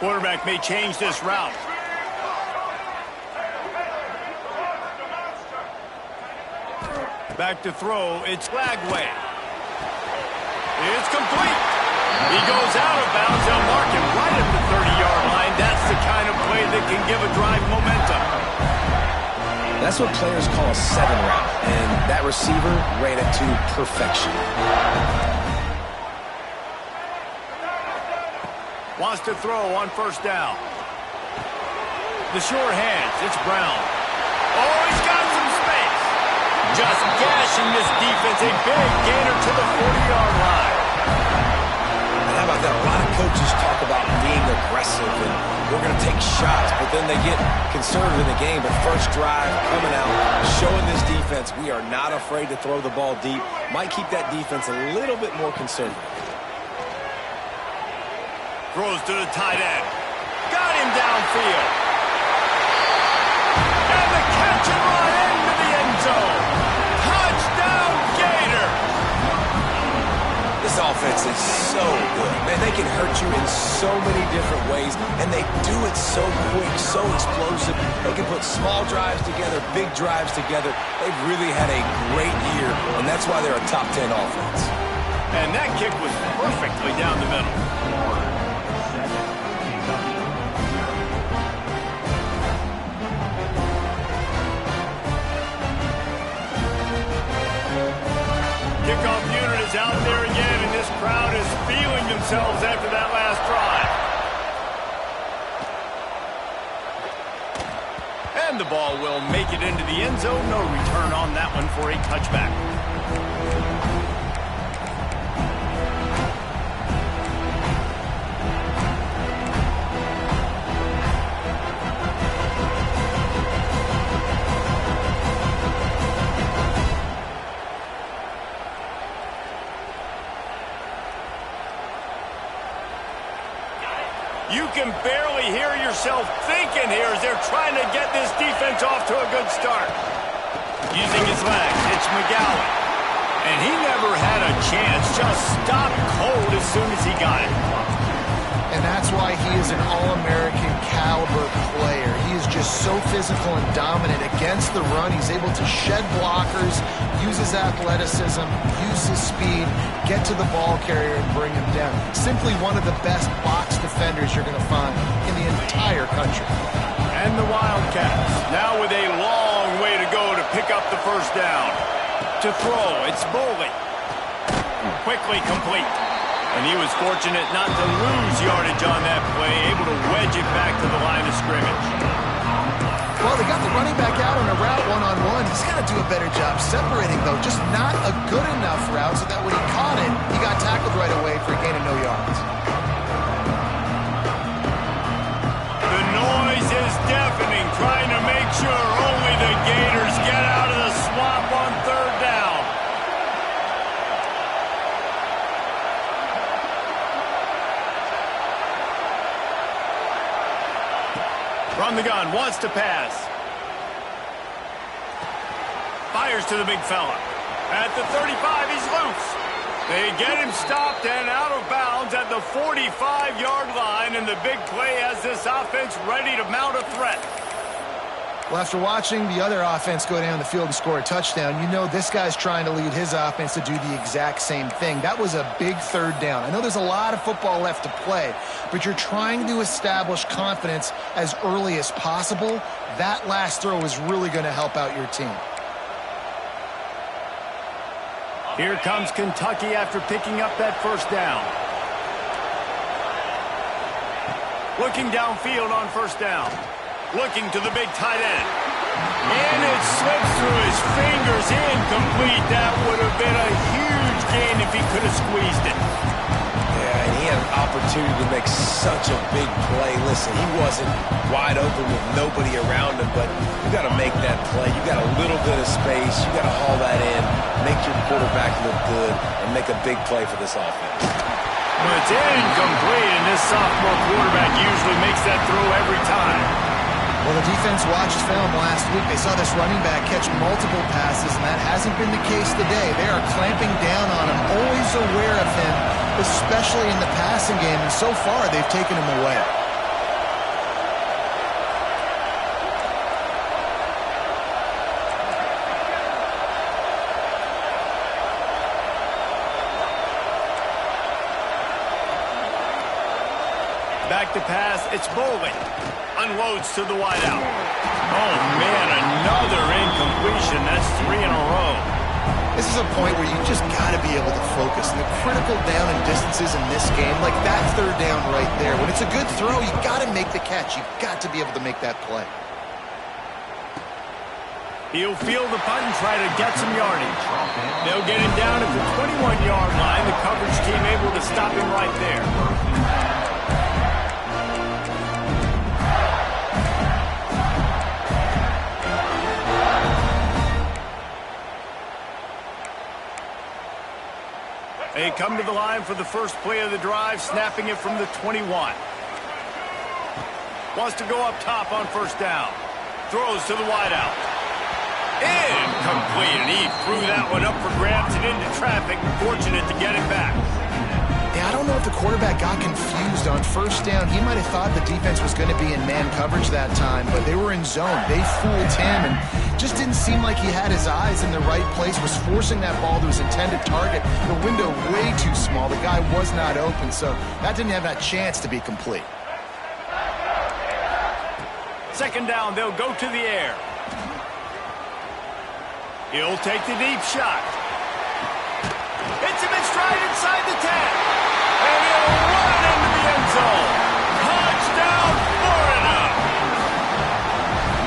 Quarterback may change this route. Back to throw. It's Lagway. It's complete. He goes out of bounds. They'll mark him right at the 30-yard line. That's the kind of play that can give a drive momentum. That's what players call a 7 route, and that receiver ran it to perfection. Wants to throw on first down. The short hands. It's Brown. Oh, he's got some space. Just gashing this defense. A big gainer to the 40-yard line. And how about that? A lot of coaches talk about being aggressive and we're going to take shots, but then they get conservative in the game. But first drive, coming out, showing this defense we are not afraid to throw the ball deep. Might keep that defense a little bit more conservative. Throws to the tight end. Got him downfield. And the catch and run into the end zone. Touchdown, Gator. This offense is so good. Man, they can hurt you in so many different ways, and they do it so quick, so explosive. They can put small drives together, big drives together. They've really had a great year, and that's why they're a top 10 offense. And that kick was perfectly down the middle. Kickoff unit is out there again, and this crowd is feeling themselves after that last drive. And the ball will make it into the end zone. No return on that one for a touchback. You can barely hear yourself thinking here as they're trying to get this defense off to a good start. Using his legs, it's McGowan. And he never had a chance, just stopped cold as soon as he got it. And that's why he is an All-American caliber player. He is just so physical and dominant against the run. He's able to shed blockers, use his athleticism, use his speed, get to the ball carrier and bring him down. Simply one of the best box defenders you're going to find in the entire country. And the Wildcats now with a long way to go to pick up the first down. To throw, it's Boley. Quickly complete. And he was fortunate not to lose yardage on that play, able to wedge it back to the line of scrimmage. Well, they got the running back out on a route one-on-one. He's got to do a better job separating, though. Just not a good enough route so that when he caught it, he got tackled right away for a gain of no yards. The noise is deafening, trying to make sure only the Gators get out of the swamp on third down. From the gun, wants to pass. Fires to the big fella. At the 35, he's loose. They get him stopped and out of bounds at the 45-yard line, and the big play has this offense ready to mount a threat. Well, after watching the other offense go down the field and score a touchdown, you know this guy's trying to lead his offense to do the exact same thing. That was a big third down. I know there's a lot of football left to play, but you're trying to establish confidence as early as possible. That last throw is really going to help out your team. Here comes Kentucky after picking up that first down. Looking downfield on first down. Looking to the big tight end. And it slips through his fingers, incomplete. That would have been a huge gain if he could have squeezed it. Yeah, and he had an opportunity to make such a big play. Listen, he wasn't wide open with nobody around him, but you got to make that play. You got a little bit of space. You got to haul that in, make your quarterback look good, and make a big play for this offense. Well, it's incomplete, and this sophomore quarterback usually makes that throw every time. Well, the defense watched film last week. They saw this running back catch multiple passes, and that hasn't been the case today. They are clamping down on him, always aware of him, especially in the passing game, and so far they've taken him away. to pass. It's Boley. Unloads to the wideout. Oh, man, another incompletion. That's 3 in a row. This is a point where you just got to be able to focus. And the critical down and distances in this game, like that third down right there. When it's a good throw, you got to make the catch. You've got to be able to make that play. He'll field the punt and try to get some yardage. They'll get him down at the 21-yard line. The coverage team able to stop him right there. They come to the line for the first play of the drive, snapping it from the 21. Wants to go up top on first down. Throws to the wideout. Incomplete, and he threw that one up for grabs and into traffic. Fortunate to get it back. Yeah, I don't know if the quarterback got confused on first down. He might have thought the defense was going to be in man coverage that time, but they were in zone. They fooled him and just didn't seem like he had his eyes in the right place, was forcing that ball to his intended target. The window way too small. The guy was not open, so that didn't have that chance to be complete. Second down, they'll go to the air. He'll take the deep shot. Hits him in stride inside the 10. And he'll run into the end zone. Touchdown, Florida!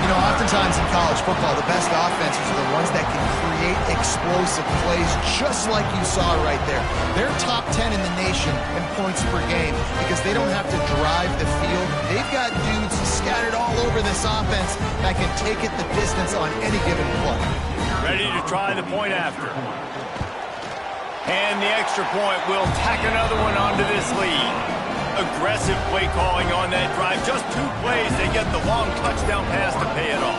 You know, oftentimes in college football, the best offenses are the ones that can create explosive plays, just like you saw right there. They're top 10 in the nation in points per game because they don't have to drive the field. They've got dudes scattered all over this offense that can take it the distance on any given play. Ready to try the point after. And the extra point will tack another one onto this lead. Aggressive play calling on that drive. Just 2 plays, they get the long touchdown pass to pay it off.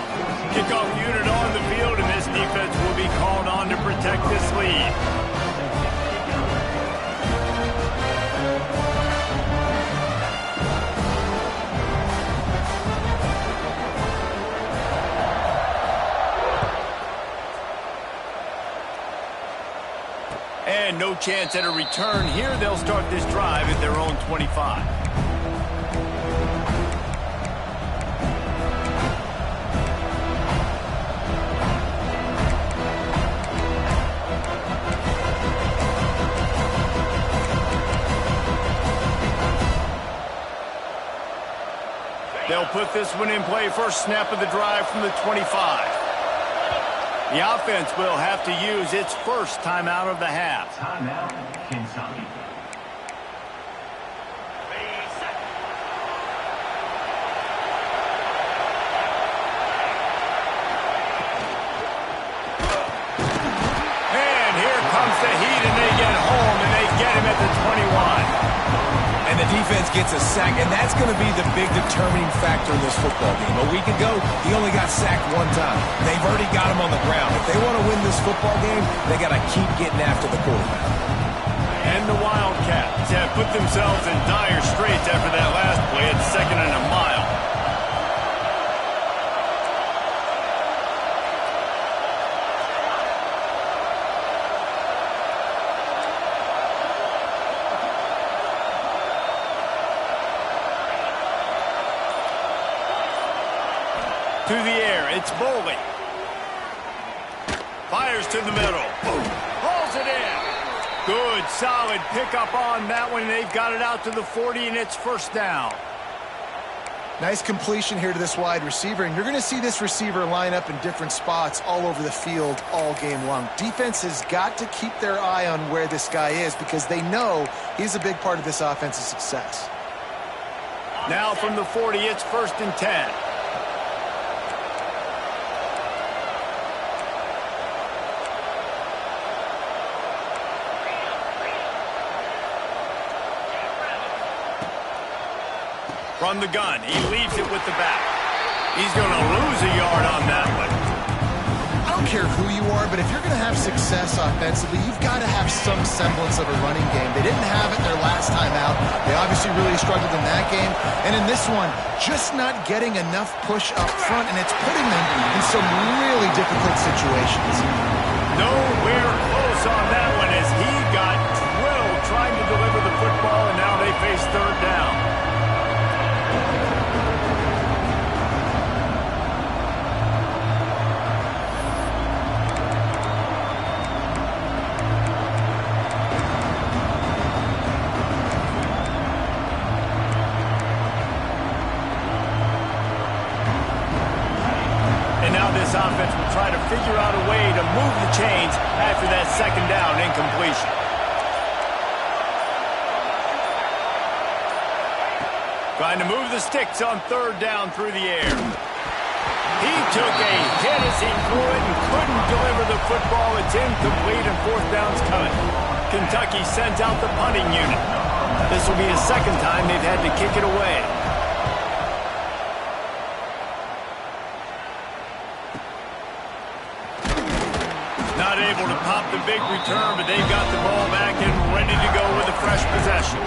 Kickoff unit on the field, and this defense will be called on to protect this lead. And no chance at a return here. They'll start this drive at their own 25. They'll put this one in play. First snap of the drive from the 25. The offense will have to use its first timeout of the half. Timeout, Kentucky. And here comes the heat, and they get home, and they get him at the 21. And the defense gets a sack, and that's going to be the big determining factor in this football game. A week ago, he only got sacked 1 time. They've already got him on the ground. If they want to win this football game, they got to keep getting after the quarterback. And the Wildcats have put themselves in dire straits after that last play. It's 2nd and a mile. To the air, it's Boley. Fires to the middle. Hauls it in. Good, solid pickup on that one. They've got it out to the 40, and it's first down. Nice completion here to this wide receiver, and you're going to see this receiver line up in different spots all over the field all game long. Defense has got to keep their eye on where this guy is because they know he's a big part of this offense's success. Now from the 40, it's 1st and 10. From the gun, he leaves it with the back. He's going to lose a yard on that one. I don't care who you are, but if you're going to have success offensively, you've got to have some semblance of a running game. They didn't have it their last time out. They obviously really struggled in that game. And in this one, just not getting enough push up front, and it's putting them in some really difficult situations. Nowhere close on that one as he got drilled trying to deliver the football, and now they face 3rd down. And now this offense will try to figure out a way to move the chains after that second down incompletion. Trying to move the sticks on third down through the air. He took a hit as he threw it and couldn't deliver the football. It's incomplete and fourth down's coming. Kentucky sends out the punting unit. This will be the second time they've had to kick it away. Not able to pop the big return, but they've got the ball back and ready to go with a fresh possession.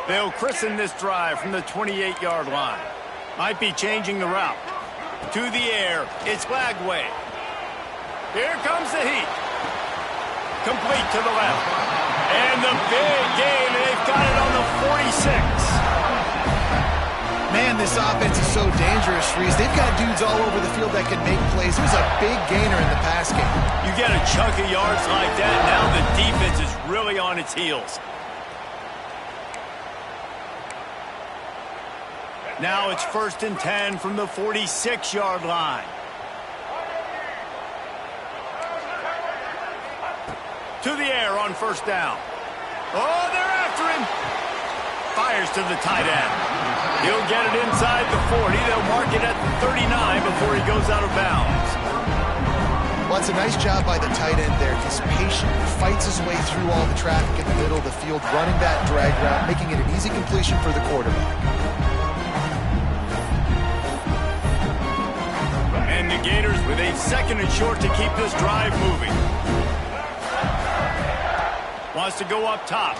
They'll christen this drive from the 28-yard line. Might be changing the route. To the air, it's Lagway. Here comes the heat. Complete to the left. And the big game, they've got it on the 46. Man, this offense is so dangerous, Reese. They've got dudes all over the field that can make plays. There's a big gainer in the pass game. You get a chunk of yards like that, now the defense is really on its heels. Now it's 1st and 10 from the 46-yard line. To the air on first down. Oh, they're after him. Fires to the tight end. He'll get it inside the 40. They'll mark it at the 39 before he goes out of bounds. Well, it's a nice job by the tight end there. He's patient, fights his way through all the traffic in the middle of the field, running that drag route, making it an easy completion for the quarterback. And the Gators with a 2nd and short to keep this drive moving. Wants to go up top.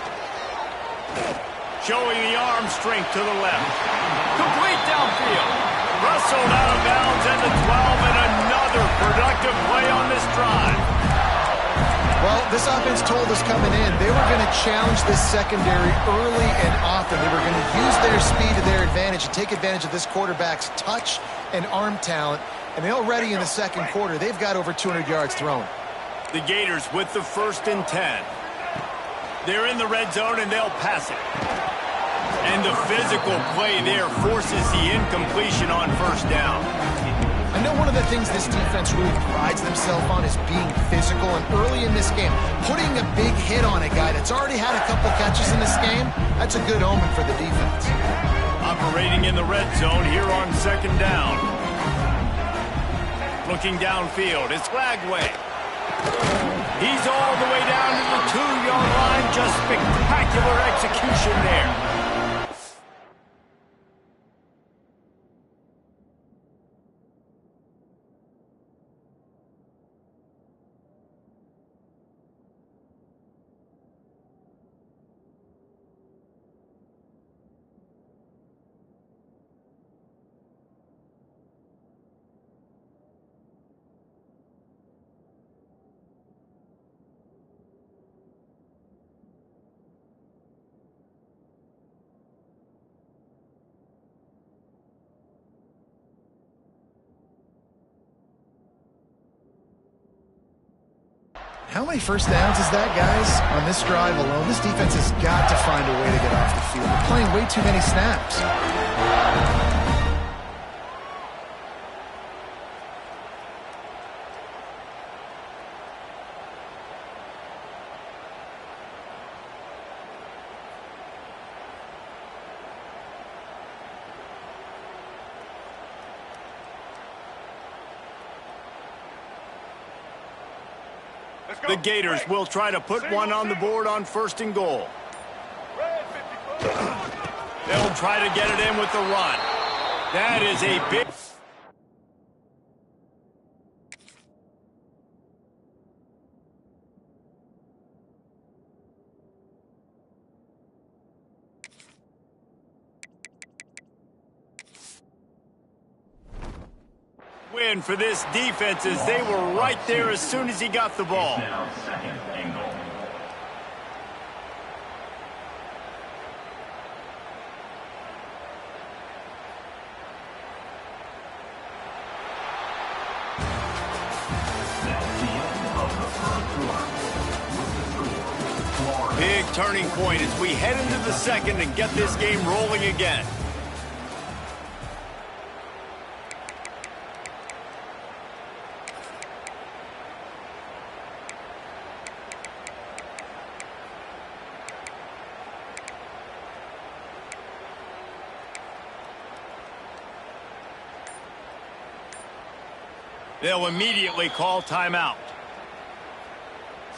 Showing the arm strength to the left. Complete downfield. Rustled out of bounds at the 12, and another productive play on this drive. Well, this offense told us coming in they were going to challenge this secondary early and often. They were going to use their speed to their advantage and take advantage of this quarterback's touch and arm talent. And already in the second quarter, they've got over 200 yards thrown. The Gators with the 1st and 10. They're in the red zone, and they'll pass it. And the physical play there forces the incompletion on first down. I know one of the things this defense really prides themselves on is being physical. And early in this game, putting a big hit on a guy that's already had a couple catches in this game, that's a good omen for the defense. Operating in the red zone here on 2nd down. Looking downfield, it's Lagway. He's all the way down to the 2-yard line. Just spectacular execution there. How many first downs is that, guys, on this drive alone? This defense has got to find a way to get off the field. They're playing way too many snaps. The Gators will try to put one on the board on 1st and goal. They'll try to get it in with the run. That is a big... win for this defense as they were right there as soon as he got the ball. Now 2nd and goal. Big turning point as we head into the second and get this game rolling again. They'll immediately call timeout.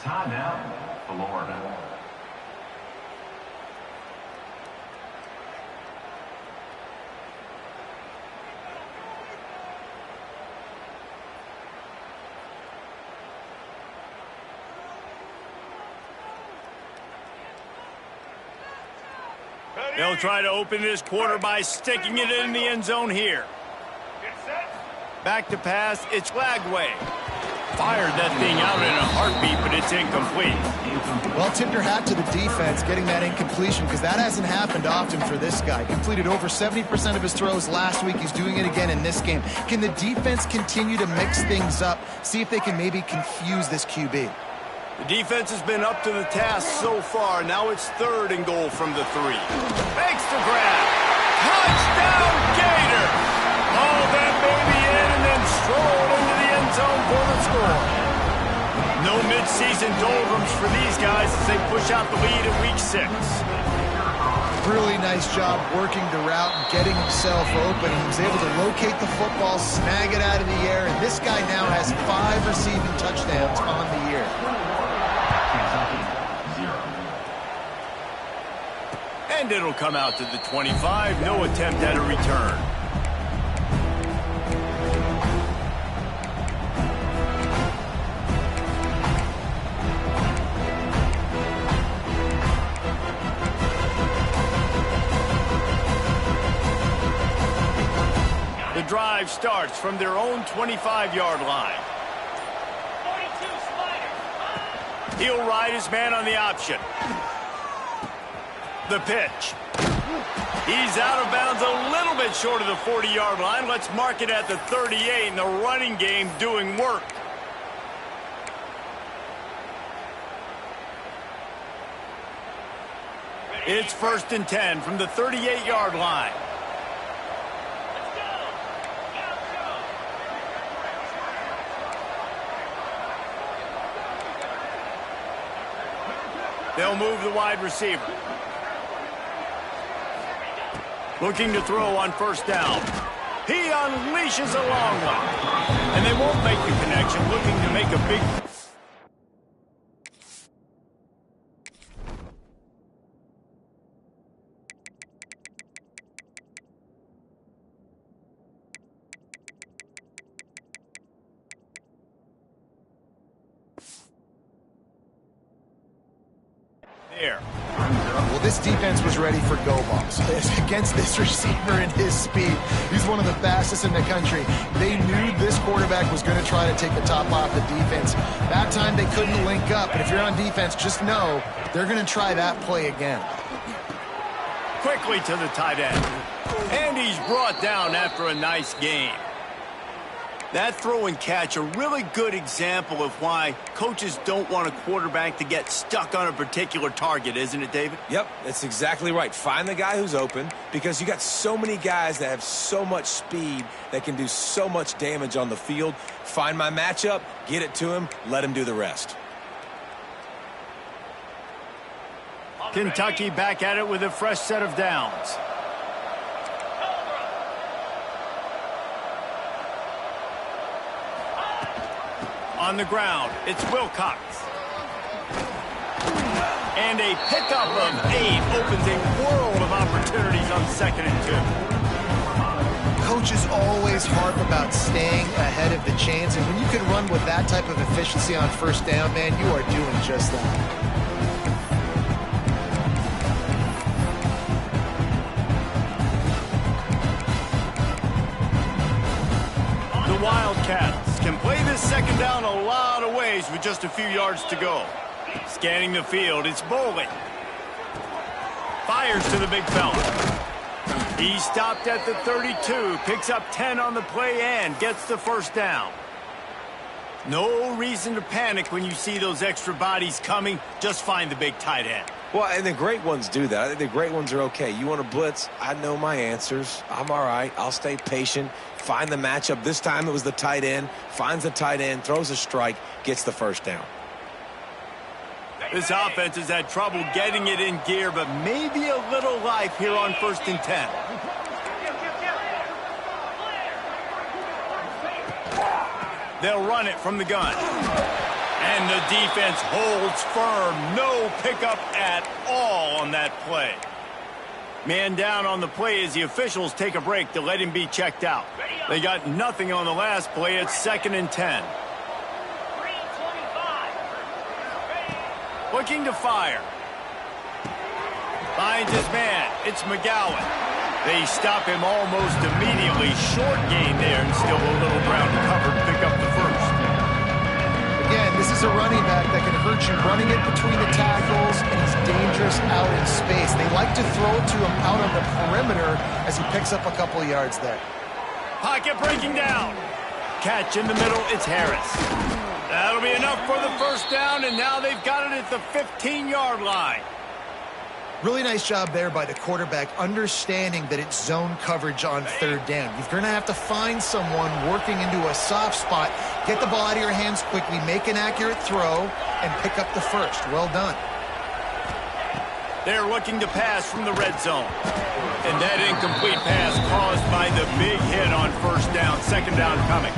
Timeout, Florida. They'll try to open this quarter by sticking it in the end zone here. Back to pass, it's Lagway. Fired that thing out in a heartbeat, but it's incomplete. Well, tip your hat to the defense getting that incompletion, because that hasn't happened often for this guy. Completed over 70% of his throws last week. He's doing it again in this game. Can the defense continue to mix things up, see if they can maybe confuse this QB? The defense has been up to the task so far. Now it's 3rd and goal from the 3. Makes the grab. Touchdown, Gator! All that baby in and then stroll into the end zone for the score. No midseason doldrums for these guys as they push out the lead at week 6. Really nice job working the route and getting himself open. He was able to locate the football, snag it out of the air, and this guy now has 5 receiving touchdowns on the year. And it'll come out to the 25. No attempt at a return. The drive starts from their own 25-yard line. He'll ride his man on the option. The pitch. He's out of bounds a little bit short of the 40-yard line. Let's mark it at the 38, and the running game doing work. It's 1st and 10 from the 38-yard line. They'll move the wide receiver. Looking to throw on 1st down. He unleashes a long one. And they won't make the connection, looking to make a big... There. Well, this defense was ready for go balls. Against this receiver and his speed, he's one of the fastest in the country. They knew this quarterback was going to try to take the top off the defense. That time they couldn't link up, but if you're on defense, just know they're going to try that play again. Quickly to the tight end. And he's brought down after a nice gain. That throw and catch, a really good example of why coaches don't want a quarterback to get stuck on a particular target, isn't it, David? Yep, that's exactly right. Find the guy who's open, because you got so many guys that have so much speed that can do so much damage on the field. Find my matchup, get it to him, let him do the rest. Kentucky back at it with a fresh set of downs. On the ground, it's Wilcox. And a pickup of 8 opens a world of opportunities on 2nd and 2. Coaches always harp about staying ahead of the chains, and when you can run with that type of efficiency on 1st down, man, you are doing just that. The Wildcats can play this 2nd down a lot of ways with just a few yards to go. Scanning the field, it's Boley. Fires to the big fella. He stopped at the 32, picks up 10 on the play and gets the 1st down. No reason to panic when you see those extra bodies coming. Just find the big tight end. Well, and the great ones do that. I think the great ones are okay. You want to blitz? I know my answers. I'm all right. I'll stay patient. Find the matchup. This time it was the tight end. Finds the tight end, throws a strike, gets the first down. This offense has had trouble getting it in gear, but maybe a little life here on 1st and 10. They'll run it from the gun. And the defense holds firm. No pickup at all on that play. Man down on the play as the officials take a break to let him be checked out. They got nothing on the last play. It's 2nd and 10. Looking to fire. Finds his man. It's McGowan. They stop him almost immediately. Short gain there and still a little ground to cover to pick up the first. Again, this is a running back that can hurt you running it between the tackles, and he's dangerous out in space. They like to throw it to him out on the perimeter as he picks up a couple of yards there. Pocket breaking down. Catch in the middle. It's Harris. That'll be enough for the first down, and now they've got it at the 15-yard line. Really nice job there by the quarterback, understanding that it's zone coverage on 3rd down. You're going to have to find someone working into a soft spot, get the ball out of your hands quickly, make an accurate throw, and pick up the first. Well done. They're looking to pass from the red zone. And that incomplete pass caused by the big hit on 1st down. 2nd down coming.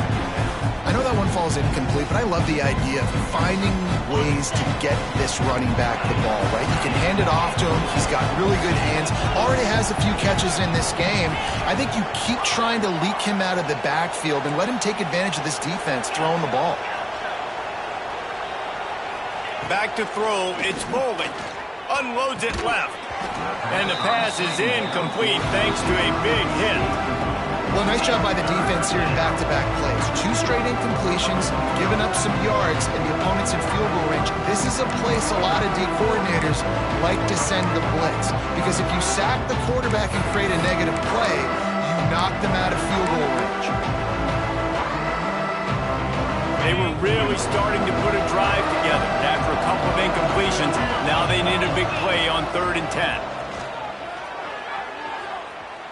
I know that one falls incomplete, but I love the idea of finding ways to get this running back the ball, right? You can hand it off to him. He's got really good hands. Already has a few catches in this game. I think you keep trying to leak him out of the backfield and let him take advantage of this defense throwing the ball. Back to throw. It's Bolden. Unloads it left. And the pass is incomplete thanks to a big hit. Well, nice job by the defense here in back-to-back plays. 2 straight incompletions, giving up some yards, and the opponent's in field goal range. This is a place a lot of D coordinators like to send the blitz, because if you sack the quarterback and create a negative play, you knock them out of field goal range. They were really starting to put a drive together. After a couple of incompletions, now they need a big play on 3rd and 10.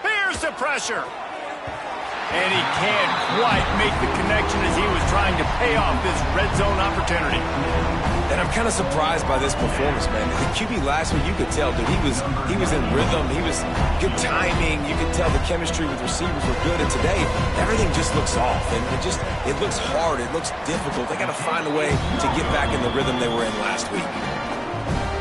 Here's the pressure. And he can't quite make the connection as he was trying to pay off this red zone opportunity. And I'm kind of surprised by this performance, man. The QB last week, you could tell, dude, he was in rhythm. He was good timing. You could tell the chemistry with receivers were good. And today, everything just looks off. And it looks hard. It looks difficult. They got to find a way to get back in the rhythm they were in last week.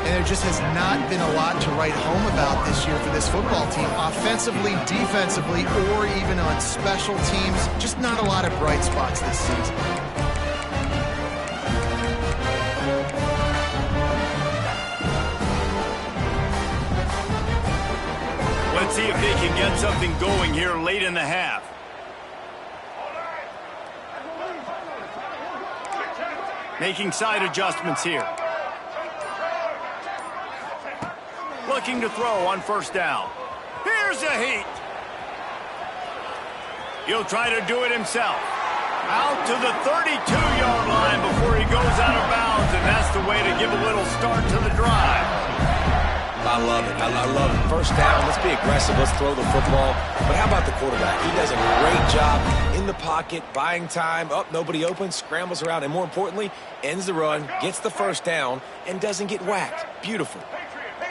And there just has not been a lot to write home about this year for this football team. Offensively, defensively, or even on special teams. Just not a lot of bright spots this season. Let's see if they can get something going here late in the half. Making side adjustments here. Looking to throw on 1st down. Here's a heat. He'll try to do it himself. Out to the 32-yard line before he goes out of bounds, and that's the way to give a little start to the drive. I love it. I love it. 1st down. Let's be aggressive. Let's throw the football. But how about the quarterback? He does a great job in the pocket, buying time. Nobody open, scrambles around, and more importantly, ends the run, gets the 1st down, and doesn't get whacked. Beautiful.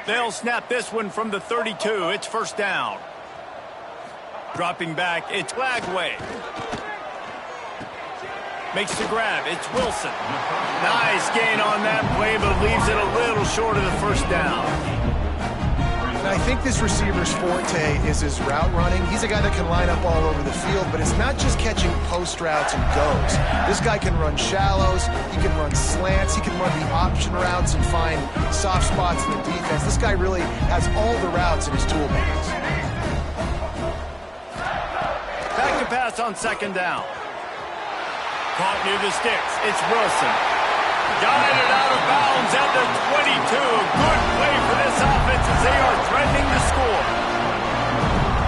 They'll snap this one from the 32. It's 1st down. Dropping back, it's Lagway. Makes the grab, it's Wilson. Nice gain on that play, but leaves it a little short of the 1st down. And I think this receiver's forte is his route running. He's a guy that can line up all over the field, but it's not just catching post routes and goes. This guy can run shallows, he can run slants, he can run the option routes and find soft spots in the defense. This guy really has all the routes in his toolbox. Back to pass on 2nd down. Caught near the sticks. It's Wilson. Guided out of bounds at the 22. Good play for this offense as they are threatening to score.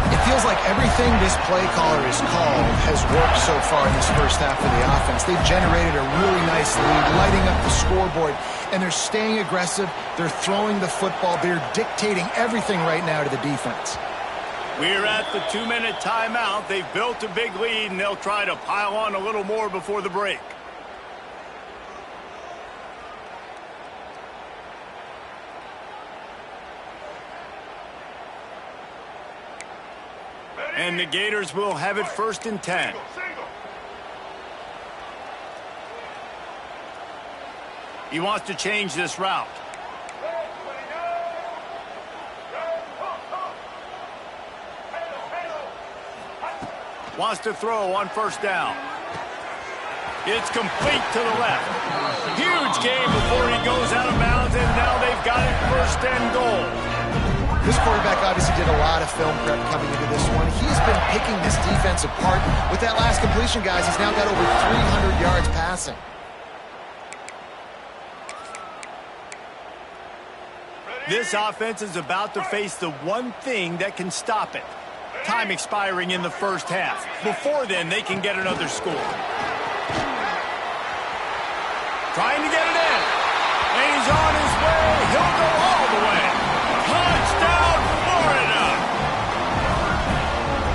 It feels like everything this play caller has called has worked so far in this first half of the offense. They've generated a really nice lead, lighting up the scoreboard, and they're staying aggressive. They're throwing the football. They're dictating everything right now to the defense. We're at the 2-minute timeout. They've built a big lead, and they'll try to pile on a little more before the break. And the Gators will have it 1st and 10. He wants to change this route. Wants to throw on 1st down. It's complete to the left. Huge game before he goes out of bounds, and now they've got it 1st and goal. This quarterback obviously did a lot of film prep coming into this one. He's been picking this defense apart. With that last completion, guys, he's now got over 300 yards passing. This offense is about to face the one thing that can stop it. Time expiring in the first half. Before then, they can get another score. Trying to get it in. And he's on his way. He'll go all the way. Touchdown, Florida!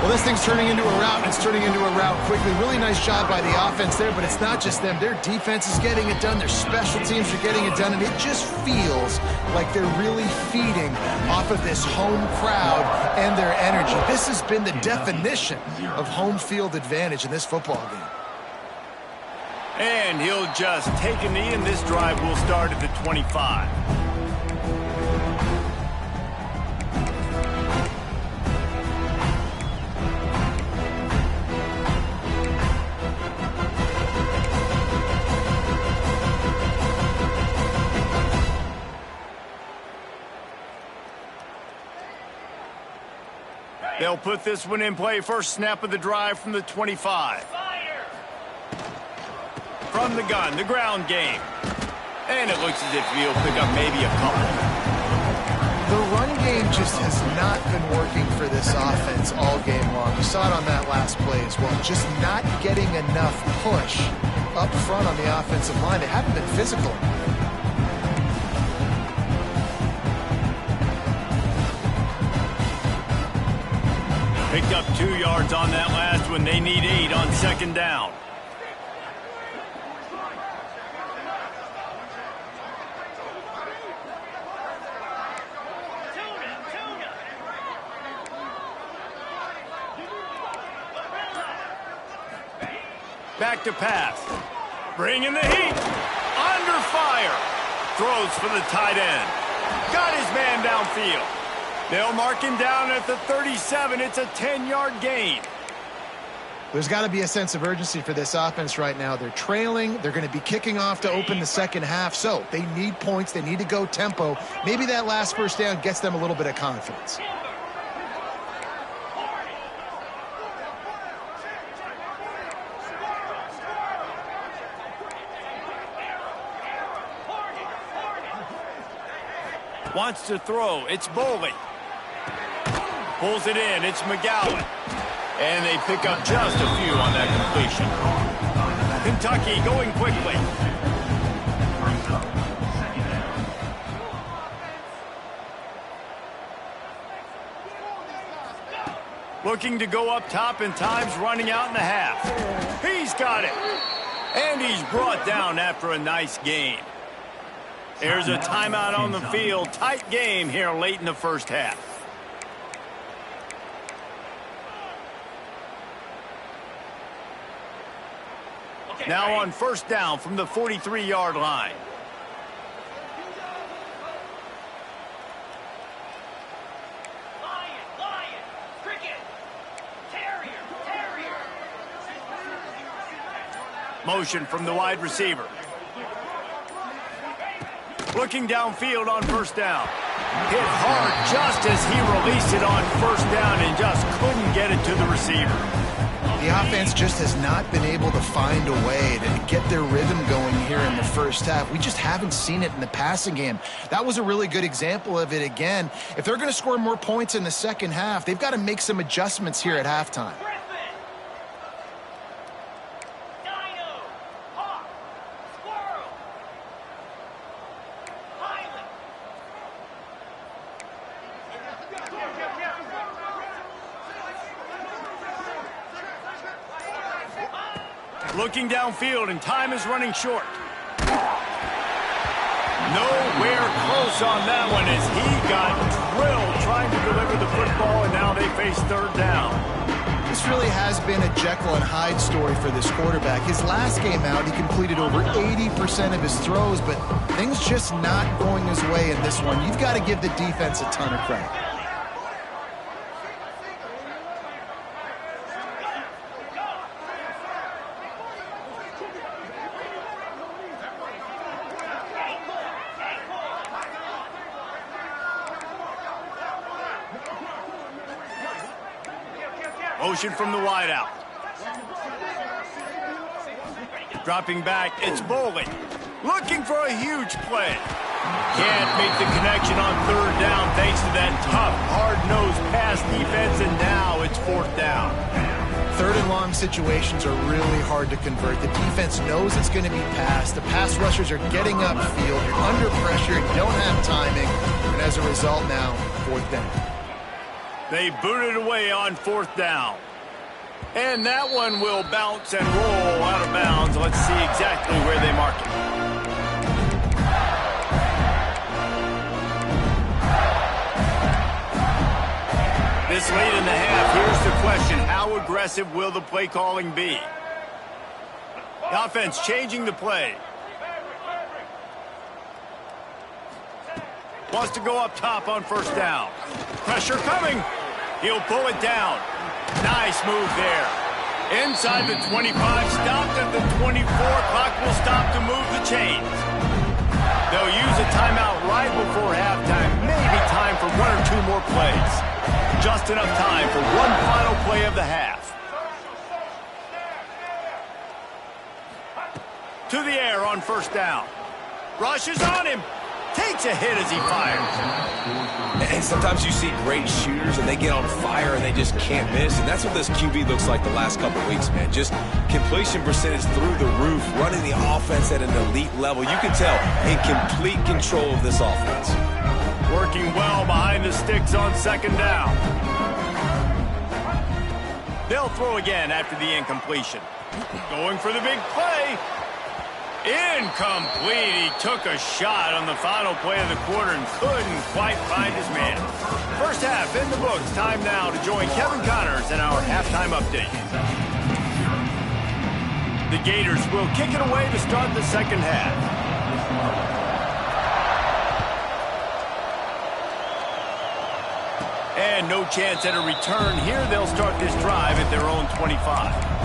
Well, this thing's turning into a rout, and it's turning into a rout quickly. Really nice job by the offense there, but it's not just them. Their defense is getting it done. Their special teams are getting it done, and it just feels like they're really feeding off of this home crowd and their energy. This has been the definition of home field advantage in this football game. And he'll just take a knee, and this drive will start at the 25. They'll put this one in play. First snap of the drive from the 25. From the gun, the ground game. And it looks as if he'll pick up maybe a couple. The run game just has not been working for this offense all game long. You saw it on that last play as well. Just not getting enough push up front on the offensive line. They haven't been physical. Picked up 2 yards on that last one. They need 8 on 2nd down. Back to pass. Bringing the heat. Under fire. Throws for the tight end. Got his man downfield. They'll mark him down at the 37. It's a 10-yard gain. There's got to be a sense of urgency for this offense right now. They're trailing. They're going to be kicking off to open the second half. So they need points. They need to go tempo. Maybe that last 1st down gets them a little bit of confidence. Wants to throw. It's Boley. Pulls it in. It's McGowan. And they pick up just a few on that completion. Kentucky going quickly. Looking to go up top, and time's running out in the half. He's got it. And he's brought down after a nice gain. There's a timeout on the field. Tight game here late in the first half. Now on 1st down from the 43-yard line. Lion, cricket, terrier. Motion from the wide receiver. Looking downfield on 1st down. Hit hard just as he released it on 1st down and just couldn't get it to the receiver. The offense just has not been able to find a way to get their rhythm going here in the first half. We just haven't seen it in the passing game. That was a really good example of it again. If they're going to score more points in the second half, they've got to make some adjustments here at halftime. Looking downfield, and time is running short. Nowhere close on that one as he got drilled trying to deliver the football, and now they face third down. This really has been a Jekyll and Hyde story for this quarterback. His last game out, he completed over 80% of his throws, but things just not going his way in this one. You've got to give the defense a ton of credit. Motion from the wideout. Dropping back, it's Boley. Looking for a huge play. Can't make the connection on third down thanks to that tough, hard-nosed pass defense, and now it's fourth down. Third and long situations are really hard to convert. The defense knows it's going to be passed. The pass rushers are getting upfield. You're under pressure. You don't have timing. And as a result now, fourth down. They boot it away on fourth down. And that one will bounce and roll out of bounds. Let's see exactly where they mark it. This late in the half, here's the question. How aggressive will the play calling be? The offense changing the play. Wants to go up top on first down. Pressure coming. He'll pull it down. Nice move there. Inside the 25, stopped at the 24. Clock will stop to move the chains. They'll use a timeout right before halftime. Maybe time for one or two more plays. Just enough time for one final play of the half. To the air on first down. Rushes on him. Takes a hit as he fires. And sometimes you see great shooters and they get on fire and they just can't miss. And that's what this QB looks like the last couple of weeks, man. Just completion percentage through the roof, running the offense at an elite level. You can tell in complete control of this offense. Working well behind the sticks on second down. They'll throw again after the incompletion. Going for the big play. Incomplete. He took a shot on the final play of the quarter and couldn't quite find his man. First half in the books. Time now to join Kevin Connors in our halftime update. The Gators will kick it away to start the second half. And no chance at a return here. They'll start this drive at their own 25.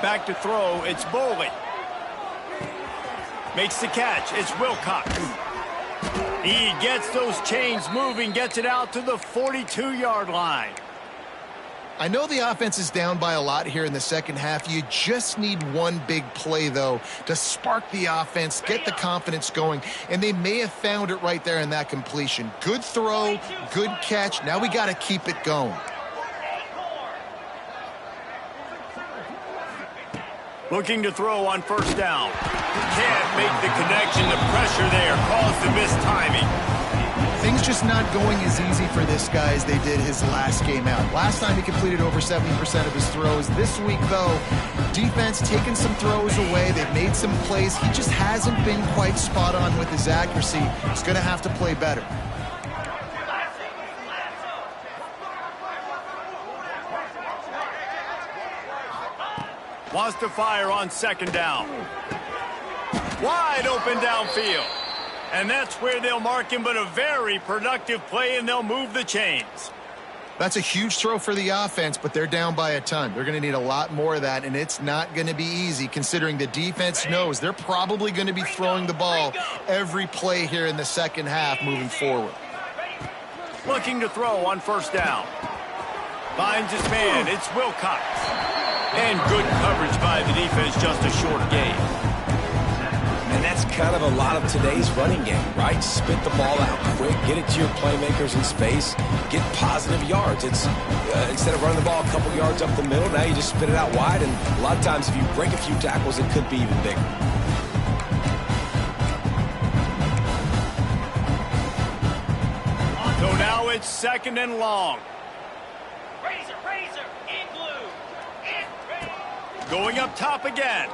Back to throw, it's Boley. Makes the catch, it's Wilcox. He gets those chains moving, gets it out to the 42-yard line. I know the offense is down by a lot here in the second half. You just need one big play, though, to spark the offense, get the confidence going, and they may have found it right there in that completion. Good throw, good catch. Now we got to keep it going. Looking to throw on first down. Can't make the connection. The pressure there caused the missed timing. Things just not going as easy for this guy as they did his last game out. Last time he completed over 70% of his throws. This week, though, defense taking some throws away. They've made some plays. He just hasn't been quite spot on with his accuracy. He's going to have to play better. Wants to fire on second down. Wide open downfield. And that's where they'll mark him, but a very productive play, and they'll move the chains. That's a huge throw for the offense, but they're down by a ton. They're going to need a lot more of that, and it's not going to be easy considering the defense knows they're probably going to be throwing the ball every play here in the second half moving forward. Looking to throw on first down. Finds his man. It's Wilcox. And good coverage by the defense, just a short gain. And that's kind of a lot of today's running game, right? Spit the ball out quick, get it to your playmakers in space, get positive yards. It's instead of running the ball a couple yards up the middle, now you just spit it out wide, and a lot of times if you break a few tackles, it could be even bigger. So now it's 2nd and long. Razor, in blue, in red. Going up top again.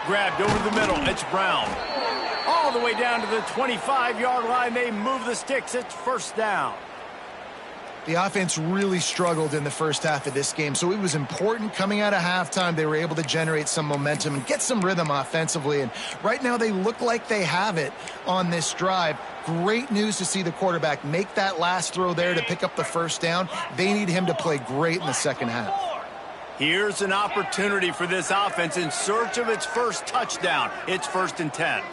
Grabbed over the middle. It's Brown. All the way down to the 25-yard line. They move the sticks. It's first down. The offense really struggled in the first half of this game, so it was important coming out of halftime. They were able to generate some momentum and get some rhythm offensively, and right now they look like they have it on this drive. Great news to see the quarterback make that last throw there to pick up the first down. They need him to play great in the second half. Here's an opportunity for this offense in search of its first touchdown. It's 1st and 10.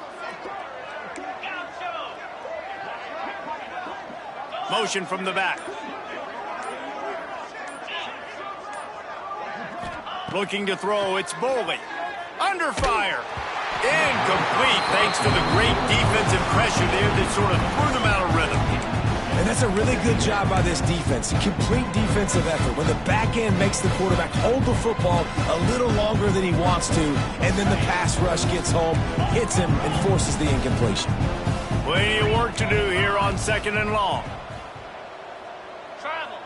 Motion from the back. Looking to throw, it's Boley. Under fire. Incomplete thanks to the great defensive pressure there that sort of threw them out of rhythm. And that's a really good job by this defense. A complete defensive effort. When the back end makes the quarterback hold the football a little longer than he wants to, and then the pass rush gets home, hits him, and forces the incompletion. Plenty of work to do here on 2nd and long. Travel.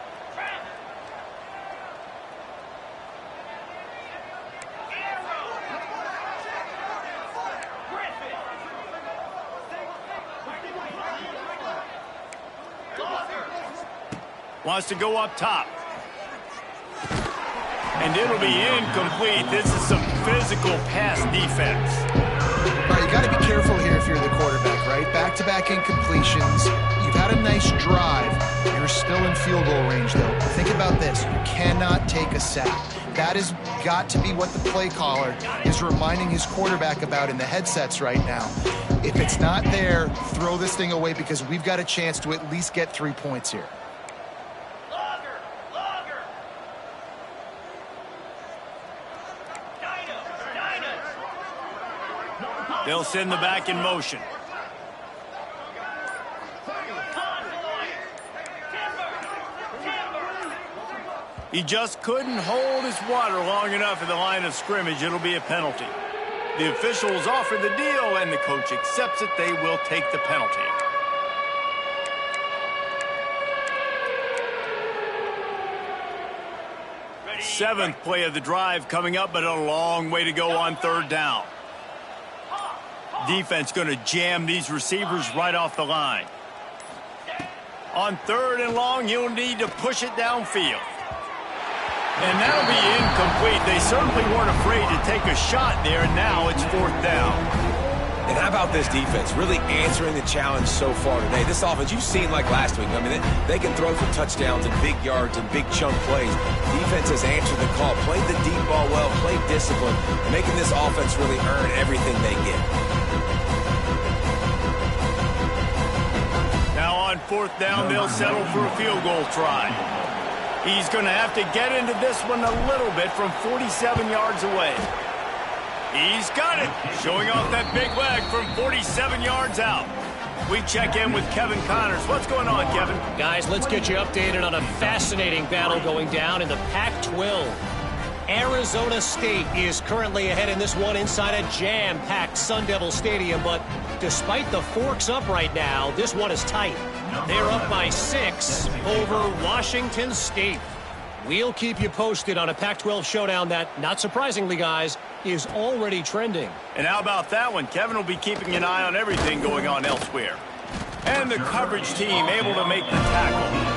Wants to go up top. And it'll be incomplete. This is some physical pass defense. All right, you got to be careful here if you're the quarterback, right? Back-to-back incompletions. You've had a nice drive. You're still in field goal range, though. Think about this. You cannot take a sack. That has got to be what the play caller is reminding his quarterback about in the headsets right now. If it's not there, throw this thing away because we've got a chance to at least get 3 points here. They'll send the back in motion. He just couldn't hold his water long enough in the line of scrimmage. It'll be a penalty. The officials offer the deal, and the coach accepts it. They will take the penalty. Seventh play of the drive coming up, but a long way to go on 3rd down. Defense going to jam these receivers right off the line. On 3rd and long, you'll need to push it downfield. And that'll be incomplete. They certainly weren't afraid to take a shot there, and now it's 4th down. And how about this defense really answering the challenge so far today? This offense, you've seen like last week. I mean, they can throw for touchdowns and big yards and big chunk plays. Defense has answered the call, played the deep ball well, played discipline, and making this offense really earn everything they get. Now on 4th down, they'll settle for a field goal try. He's going to have to get into this one a little bit from 47 yards away. He's got it, showing off that big leg from 47 yards out. We check in with Kevin Connors. What's going on, Kevin? Guys, let's get you updated on a fascinating battle going down in the Pac-12. Arizona State is currently ahead in this one inside a jam-packed Sun Devil Stadium, but despite the forks up right now, this one is tight. They're up by 6 over Washington State. We'll keep you posted on a Pac-12 showdown that, not surprisingly, guys, is already trending. And how about that one? Kevin will be keeping an eye on everything going on elsewhere. And the coverage team able to make the tackle.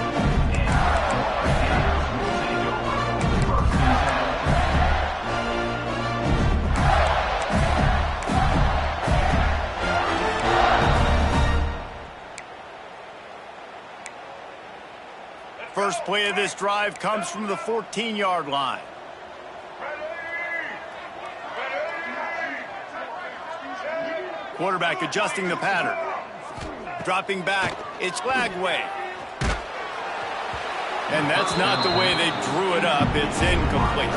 First play of this drive comes from the 14-yard line. Quarterback adjusting the pattern. Dropping back, it's Lagway. And that's not the way they drew it up. It's incomplete.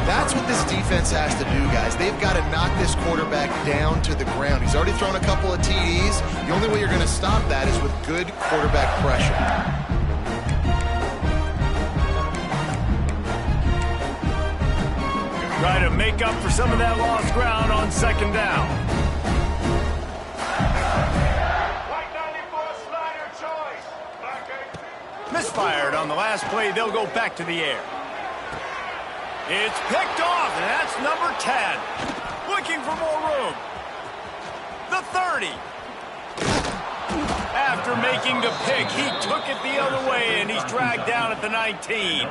That's what this defense has to do, guys. They've got to knock this quarterback down to the ground. He's already thrown a couple of TDs. The only way you're going to stop that is with good quarterback pressure. Try to make up for some of that lost ground on second down. Misfired on the last play. They'll go back to the air. It's picked off, and that's number 10. Looking for more room. The 30. After making the pick, he took it the other way, and he's dragged down at the 19.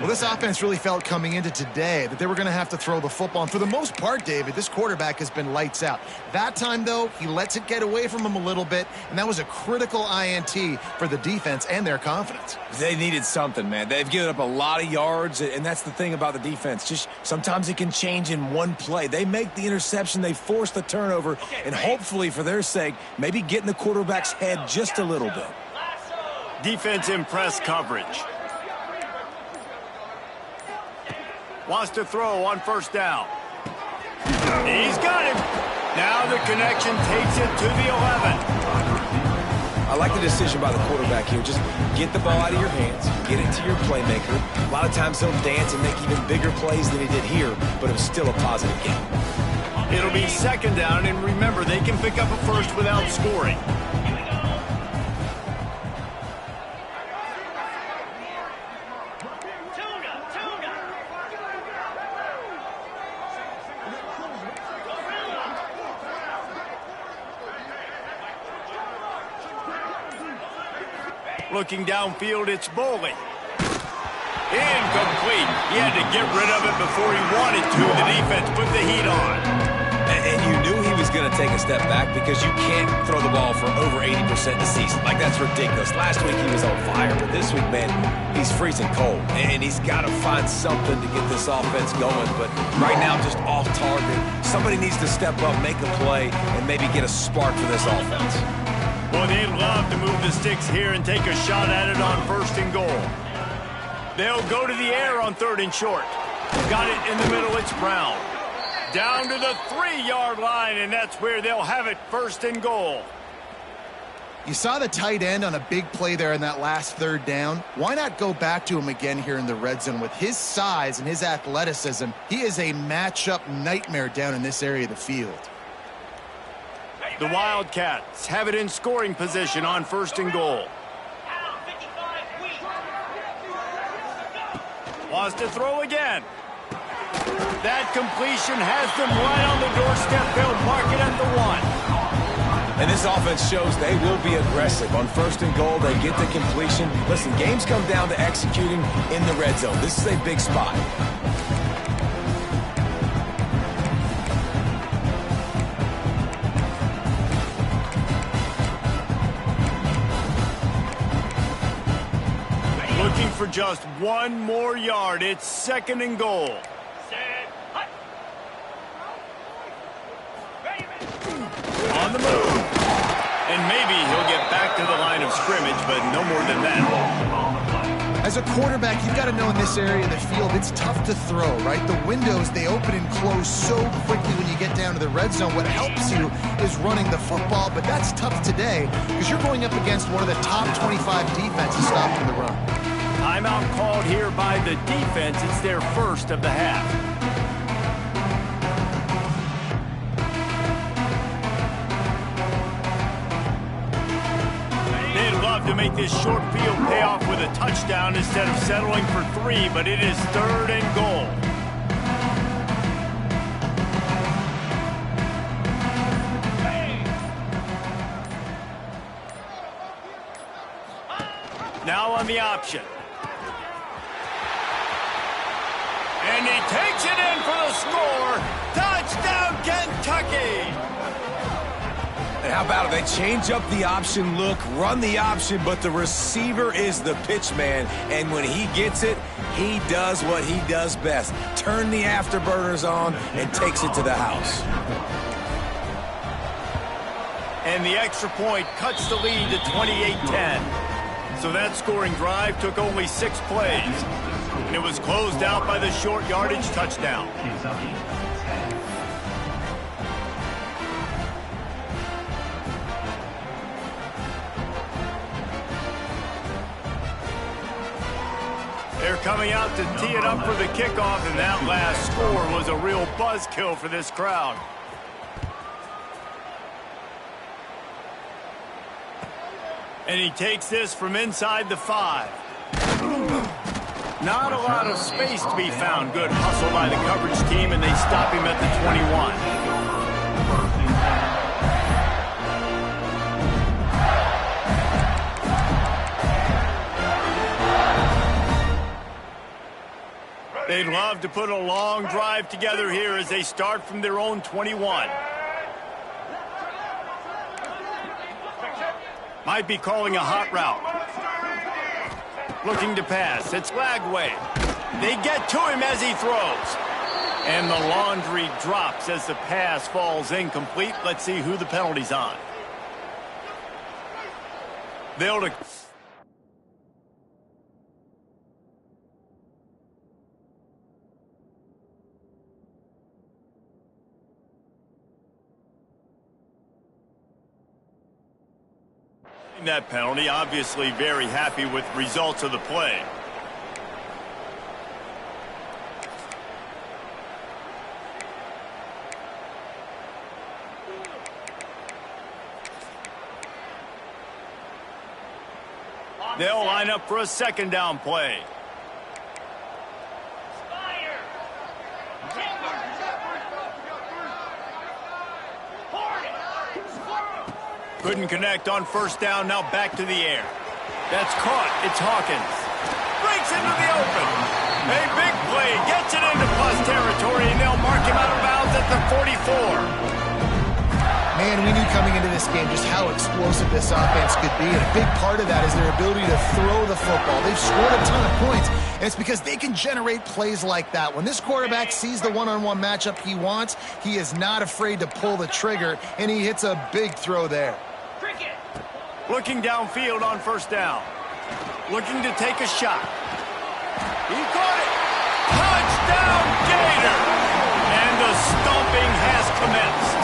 Well, this offense really felt coming into today that they were going to have to throw the football. And for the most part, David, this quarterback has been lights out. That time, though, he lets it get away from him a little bit, and that was a critical INT for the defense and their confidence. They needed something, man. They've given up a lot of yards, and that's the thing about the defense. Just sometimes it can change in one play. They make the interception, they force the turnover, and hopefully, for their sake, maybe get in the quarterback's head just a little bit. Defense in press coverage. Wants to throw on first down. He's got him. Now the connection takes it to the 11. I like the decision by the quarterback here. Just get the ball out of your hands, get it to your playmaker. A lot of times he'll dance and make even bigger plays than he did here, but it was still a positive game. It'll be second down, and remember, they can pick up a first without scoring. Looking downfield, it's Boley. Incomplete. He had to get rid of it before he wanted to. The defense put the heat on. And you knew he was going to take a step back because you can't throw the ball for over 80% this season. Like, that's ridiculous. Last week he was on fire, but this week, man, he's freezing cold. And he's got to find something to get this offense going. But right now, just off target. Somebody needs to step up, make a play, and maybe get a spark for this offense. Well, they'd love to move the sticks here and take a shot at it on first and goal. They'll go to the air on third and short. Got it in the middle, it's Brown. Down to the 3-yard line, and that's where they'll have it, first and goal. You saw the tight end on a big play there in that last third down. Why not go back to him again here in the red zone? With his size and his athleticism, he is a matchup nightmare down in this area of the field. The Wildcats have it in scoring position on first and goal. Wants to throw again. That completion has them right on the doorstep. They'll mark it at the 1. And this offense shows they will be aggressive. On first and goal, they get the completion. Listen, games come down to executing in the red zone. This is a big spot. Looking for just one more yard. It's second and goal. On the move. And maybe he'll get back to the line of scrimmage, but no more than that. As a quarterback, you've got to know in this area of the field, it's tough to throw, right? The windows, they open and close so quickly when you get down to the red zone. What helps you is running the football, but that's tough today because you're going up against one of the top 25 defenses stopping the run. Timeout called here by the defense. It's their first of the half. They'd love to make this short field pay off with a touchdown instead of settling for 3, but it is third and goal. Now on the option. And he takes it in for the score. Touchdown, Kentucky! how about it? They change up the option look, run the option, but the receiver is the pitch man. And when he gets it, he does what he does best. Turn the afterburners on and takes it to the house. And the extra point cuts the lead to 28-10. So that scoring drive took only 6 plays. And it was closed out by the short yardage touchdown. They're coming out to tee it up for the kickoff, and that last score was a real buzzkill for this crowd. And he takes this from inside the 5. Not a lot of space to be found. Good hustle by the coverage team, and they stop him at the 21. They'd love to put a long drive together here as they start from their own 21. Might be calling a hot route. Looking to pass. It's Lagway. They get to him as he throws. And the laundry drops as the pass falls incomplete. Let's see who the penalty's on. They'll that penalty, obviously very happy with results of the play. They'll line up for a second down play. Couldn't connect on first down, now back to the air. That's caught, it's Hawkins. Breaks into the open. A big play, gets it into plus territory, and they'll mark him out of bounds at the 44. Man, we knew coming into this game just how explosive this offense could be, and a big part of that is their ability to throw the football. They've scored a ton of points, and it's because they can generate plays like that. When this quarterback sees the one-on-one matchup he wants, he is not afraid to pull the trigger, and he hits a big throw there. Looking downfield on first down. Looking to take a shot. He caught it. Touchdown, Gator! And the stomping has commenced.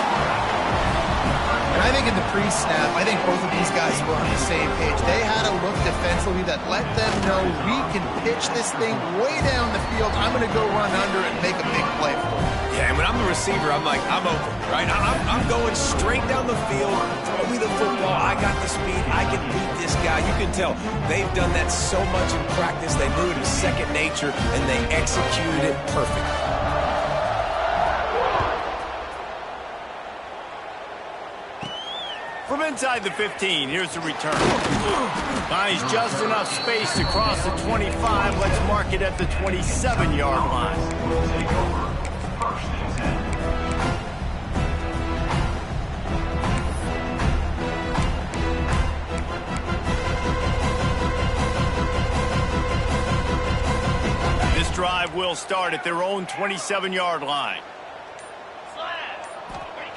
And I think in the pre-snap, I think both of these guys were on the same page. They had a look defensively that let them know we can pitch this thing way down the field. I'm going to go run under it and make a big play for it. Yeah, and when I'm the receiver, I'm like, I'm open, right? I'm going straight down the field. Throw me the football. I got the speed. I can beat this guy. You can tell they've done that so much in practice. They knew it was second nature, and they executed it perfectly. From inside the 15, here's the return. Finds just enough space to cross the 25. Let's mark it at the 27-yard line. This drive will start at their own 27-yard line.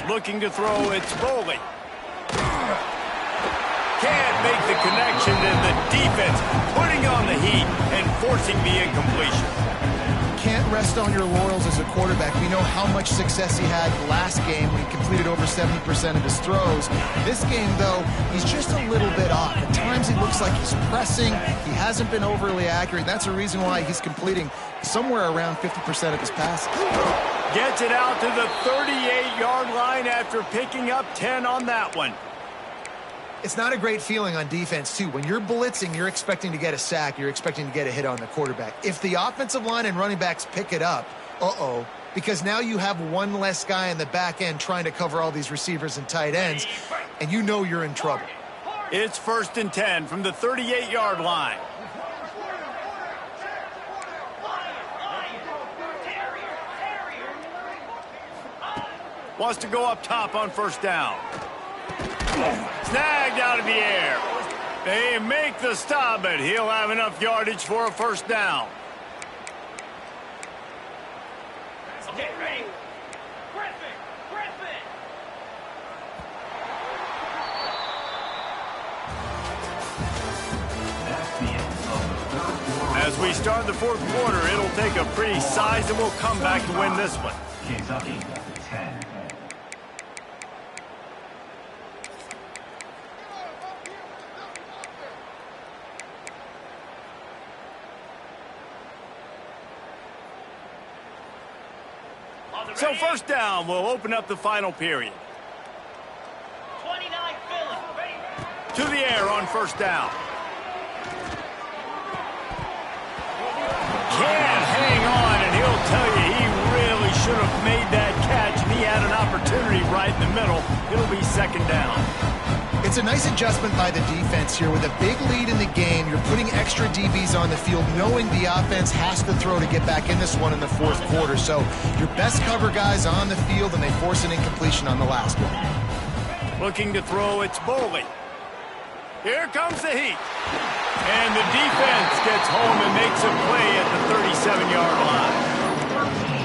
Looking to throw, it's Foley. Can't make the connection, and the defense putting on the heat and forcing the incompletion. Can't rest on your laurels as a quarterback. We know how much success he had last game when he completed over 70% of his throws. This game, though, he's just a little bit off. At times he looks like he's pressing. He hasn't been overly accurate. That's a reason why he's completing somewhere around 50% of his passes. Gets it out to the 38-yard line after picking up 10 on that one. It's not a great feeling on defense, too. When you're blitzing, you're expecting to get a sack. You're expecting to get a hit on the quarterback. If the offensive line and running backs pick it up, because now you have one less guy in the back end trying to cover all these receivers and tight ends, and you know you're in trouble. It's 1st and 10 from the 38-yard line. Wants to go up top on first down. Snagged out of the air. They make the stop, but he'll have enough yardage for a first down. Okay, ready? Griffin! Griffin! That's the end of the third quarter. As we start the fourth quarter, it'll take a pretty sizable comeback to win this one. Kentucky, 10. So first down will open up the final period. 29 Philly. To the air on first down. Can't hang on, and he'll tell you he really should have made that catch, and he had an opportunity right in the middle. It'll be second down. It's a nice adjustment by the defense here. With a big lead in the game, you're putting extra DBs on the field, knowing the offense has to throw to get back in this one in the fourth quarter. So your best cover guys on the field, and they force an incompletion on the last one. Looking to throw, it's Boley. Here comes the heat. And the defense gets home and makes a play at the 37-yard line.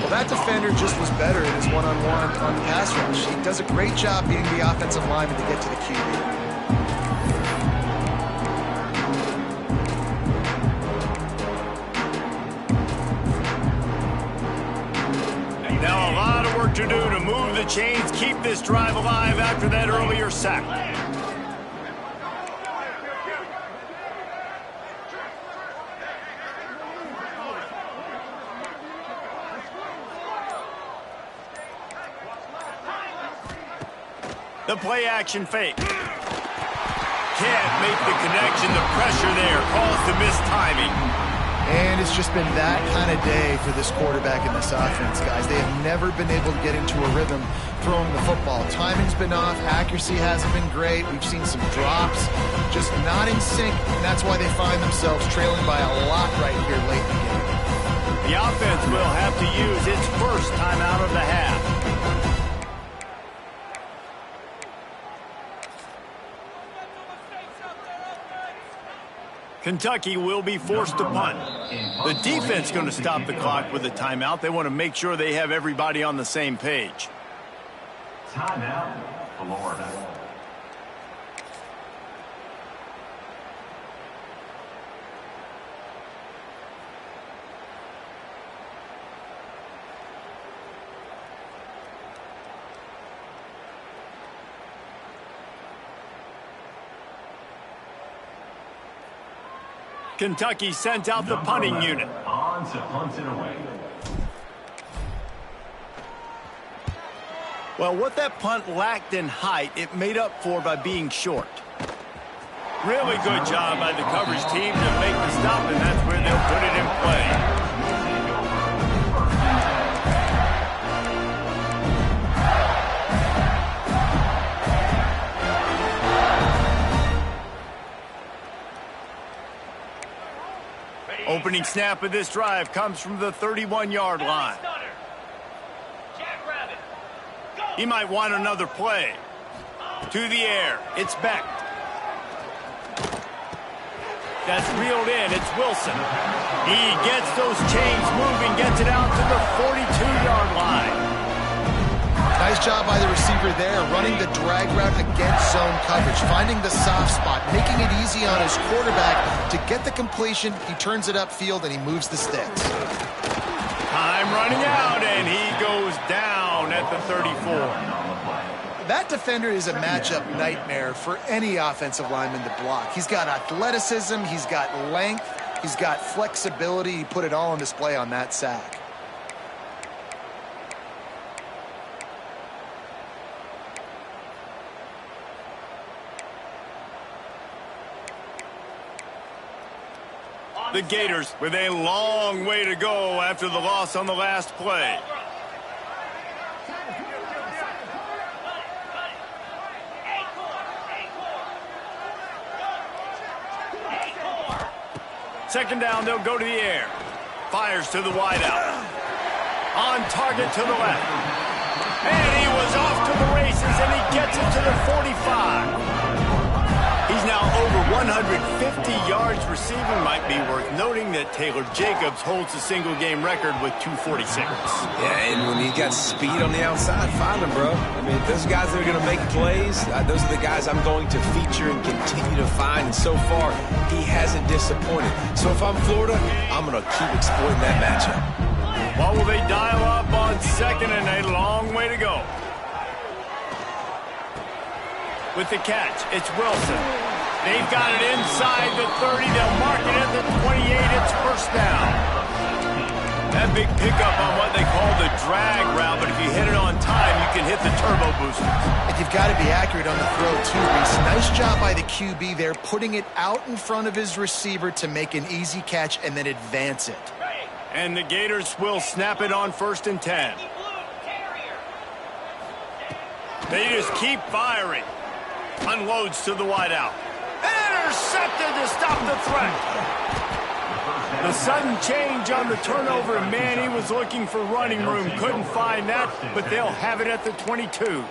Well, that defender just was better in his one-on-one on the pass rush. He does a great job being the offensive lineman to get to the QB. Now a lot of work to do to move the chains, keep this drive alive after that earlier sack. The play-action fake. Can't make the connection. The pressure there caused the missed timing. And it's just been that kind of day for this quarterback and this offense, guys. They have never been able to get into a rhythm throwing the football. Timing's been off. Accuracy hasn't been great. We've seen some drops, just not in sync, and that's why they find themselves trailing by a lot right here late in the game. The offense will have to use its first timeout of the half. Kentucky will be forced to punt. The defense going to stop the clock with a timeout. They want to make sure they have everybody on the same page. Timeout, Florida. Kentucky sent out the punting unit. On to punt it away. Well, what that punt lacked in height, it made up for by being short. Really good job by the coverage team to make the stop, and that's where they'll put it in play. Opening snap of this drive comes from the 31-yard line. He might want another play. To the air. It's Beck. That's reeled in. It's Wilson. He gets those chains moving, gets it out to the 42-yard line. Nice job by the receiver there, running the drag route against zone coverage, finding the soft spot, making it easy on his quarterback to get the completion. He turns it upfield, and he moves the sticks. Time running out, and he goes down at the 34. That defender is a matchup nightmare for any offensive lineman to block. He's got athleticism, he's got length, he's got flexibility. He put it all on display on that sack. The Gators with a long way to go after the loss on the last play. Second down, they'll go to the air. Fires to the wideout. On target to the left. And he was off to the races, and he gets it to the 45. He's now over 150 yards receiving. Might be worth noting that Taylor Jacobs holds the single-game record with 246. Yeah, and when you got speed on the outside, find them, bro. I mean, those guys that are going to make plays, those are the guys I'm going to feature and continue to find. And so far, he hasn't disappointed. So if I'm Florida, I'm going to keep exploiting that matchup. What will they dial up on second and a long way to go? With the catch, it's Wilson. They've got it inside the 30. They'll mark it at the 28. It's first down. That big pickup on what they call the drag route, but if you hit it on time, you can hit the turbo booster. And you've got to be accurate on the throw, too, Reese. Nice job by the QB there, putting it out in front of his receiver to make an easy catch and then advance it. And the Gators will snap it on 1st and 10. They just keep firing. Unloads to the wideout. Intercepted to stop the threat. The sudden change on the turnover, and man, he was looking for running room. Couldn't find that, but they'll have it at the 22.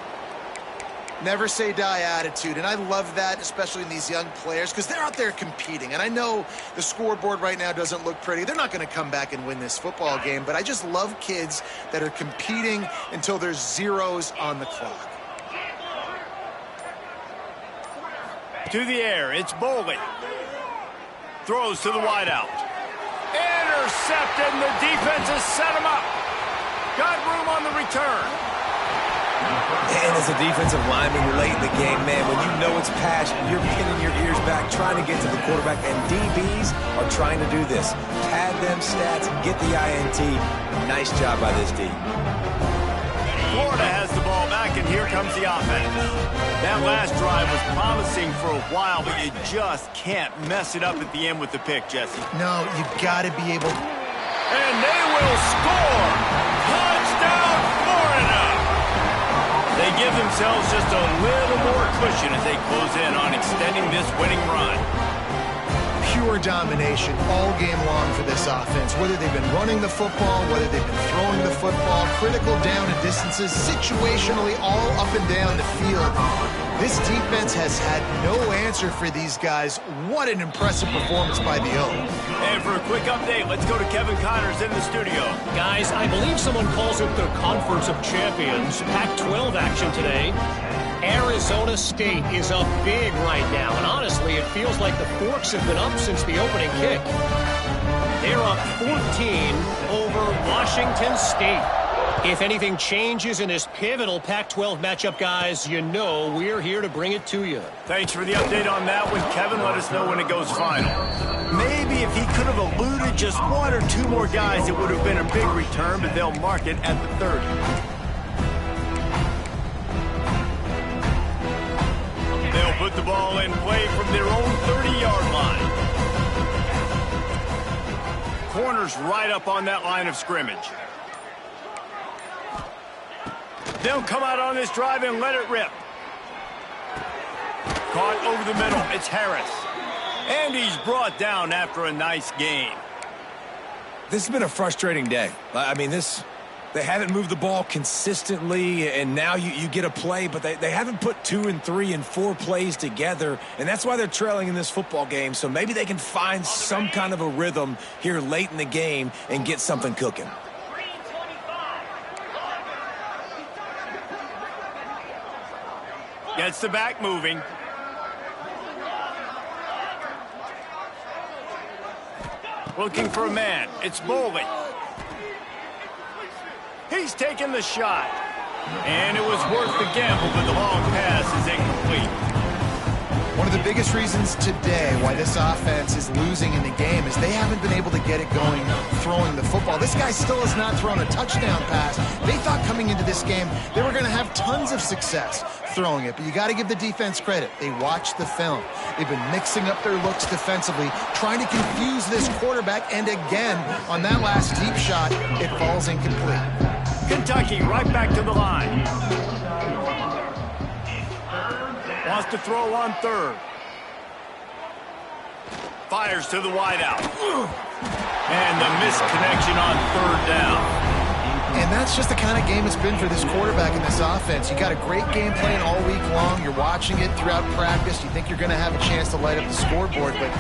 Never say die attitude, and I love that, especially in these young players, because they're out there competing. And I know the scoreboard right now doesn't look pretty. They're not going to come back and win this football game, but I just love kids that are competing until there's zeros on the clock. To the air, it's Boley. Throws to the wideout. Intercepted, and the defense has set him up. Got room on the return. And as a defensive lineman, you're late in the game, man. When you know it's passion, you're pinning your ears back, trying to get to the quarterback. And DBs are trying to do this. Pad them stats, get the INT. Nice job by this D. Florida has the ball back, and here comes the offense. That last drive was promising for a while, but you just can't mess it up at the end with the pick, Jesse. No, you got to be able. And they will score! Touchdown, Florida! They give themselves just a little more cushion as they close in on extending this winning run. Pure domination all game long for this offense. Whether they've been running the football, whether they've been throwing the football, critical down and distances, situationally all up and down the field. This defense has had no answer for these guys. What an impressive performance by the O. And for a quick update, let's go to Kevin Connors in the studio. Guys, I believe someone calls it the Conference of Champions. Pac-12 action today. Arizona State is up big right now, and honestly, it feels like the Forks have been up since the opening kick. They're up 14 over Washington State. If anything changes in this pivotal Pac-12 matchup, guys, you know we're here to bring it to you. Thanks for the update on that one, Kevin. Let us know when it goes final. Maybe if he could have eluded just one or two more guys, it would have been a big return, but they'll mark it at the 30. They'll put the ball in play from their own 30-yard line. Corners right up on that line of scrimmage. They'll come out on this drive and let it rip. Caught over the middle. It's Harris. And he's brought down after a nice gain. This has been a frustrating day. I mean, they haven't moved the ball consistently, and now you get a play, but they haven't put 2 and 3 and 4 plays together, and that's why they're trailing in this football game. So maybe they can find some kind of a rhythm here late in the game and get something cooking. Gets the back moving. Looking for a man. It's Boley. He's taking the shot. And it was worth the gamble, but the long pass is incomplete. One of the biggest reasons today why this offense is losing in the game is they haven't been able to get it going throwing the football. This guy still has not thrown a touchdown pass. They thought coming into this game they were going to have tons of success throwing it, but you got to give the defense credit. They watched the film. They've been mixing up their looks defensively, trying to confuse this quarterback, and again, on that last deep shot, it falls incomplete. Kentucky right back to the line. Wants to throw on third. Fires to the wideout. And the misconnection on third down. And that's just the kind of game it's been for this quarterback in this offense. You got a great game plan all week long. You're watching it throughout practice. You think you're going to have a chance to light up the scoreboard, but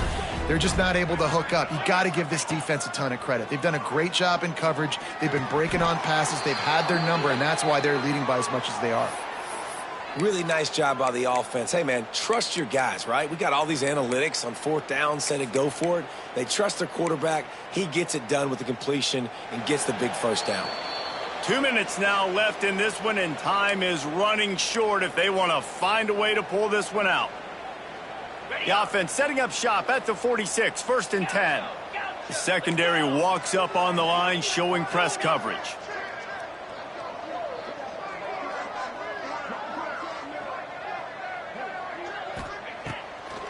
they're just not able to hook up. You got to give this defense a ton of credit. They've done a great job in coverage. They've been breaking on passes. They've had their number, and that's why they're leading by as much as they are. Really nice job by the offense. Hey, man, trust your guys, right? We got all these analytics on fourth down, say to go for it. They trust their quarterback. He gets it done with the completion and gets the big first down. 2 minutes now left in this one, and time is running short if they want to find a way to pull this one out. The offense setting up shop at the 46, 1st and 10. The secondary walks up on the line, showing press coverage.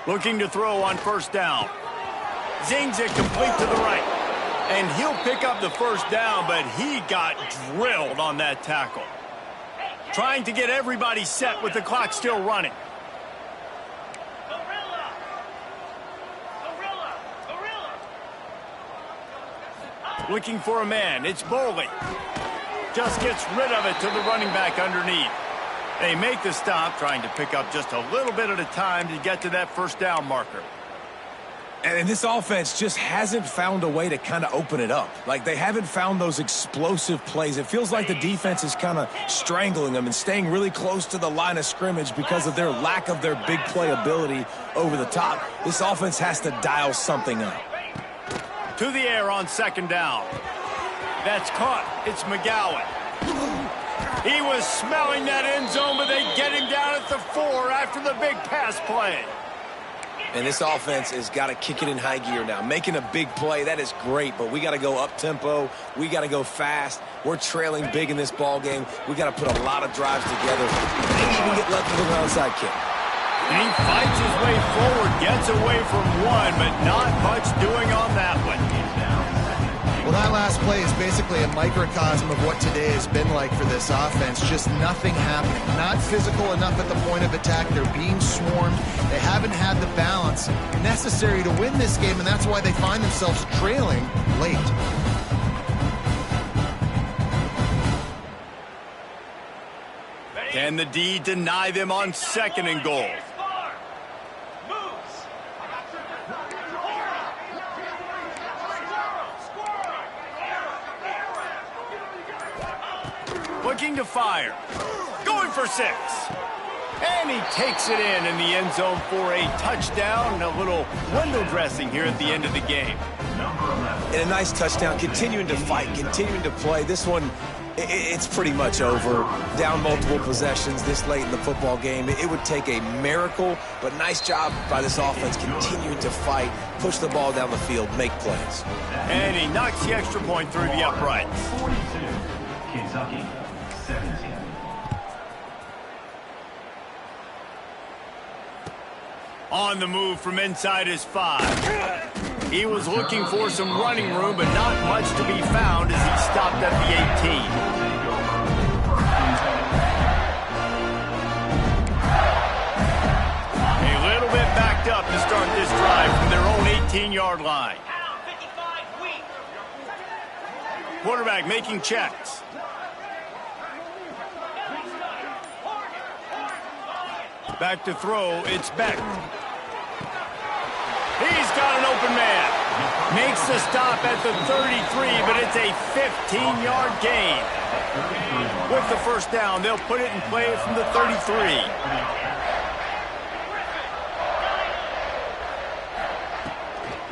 Looking to throw on 1st down. Zings it complete to the right. And he'll pick up the 1st down, but he got drilled on that tackle. Trying to get everybody set with the clock still running. Looking for a man. It's Boley. Just gets rid of it to the running back underneath. They make the stop, trying to pick up just a little bit at a time to get to that 1st down marker. And this offense just hasn't found a way to kind of open it up. Like, they haven't found those explosive plays. It feels like the defense is kind of strangling them and staying really close to the line of scrimmage because of their lack of their big play ability over the top. This offense has to dial something up. To the air on 2nd down. That's caught. It's McGowan. He was smelling that end zone, but they get him down at the 4 after the big pass play. And this offense has got to kick it in high gear now. Making a big play, that is great, but we got to go up-tempo. We got to go fast. We're trailing big in this ball game. We got to put a lot of drives together. Maybe even get lucky with an onside kick. And he fights his way forward, gets away from one, but not much doing on that one. Well, that last play is basically a microcosm of what today has been like for this offense. Just nothing happening. Not physical enough at the point of attack. They're being swarmed. They haven't had the balance necessary to win this game, and that's why they find themselves trailing late. Can the D deny them on 2nd and goal? Looking to fire. Going for 6. And he takes it in the end zone for a touchdown. A little window dressing here at the end of the game. And a nice touchdown. Continuing to fight, continuing to play. This one, it's pretty much over. Down multiple possessions this late in the football game. It would take a miracle, but nice job by this offense continuing to fight, push the ball down the field, make plays. And he knocks the extra point through the uprights. 42, Kentucky, 17. On the move from inside his 5. He was looking for some running room, but not much to be found as he stopped at the 18. A little bit backed up to start this drive from their own 18-yard line. Quarterback making checks. Back to throw, it's Beck. He's got an open man. Makes the stop at the 33, but it's a 15-yard gain. With the 1st down, they'll put it in play from the 33.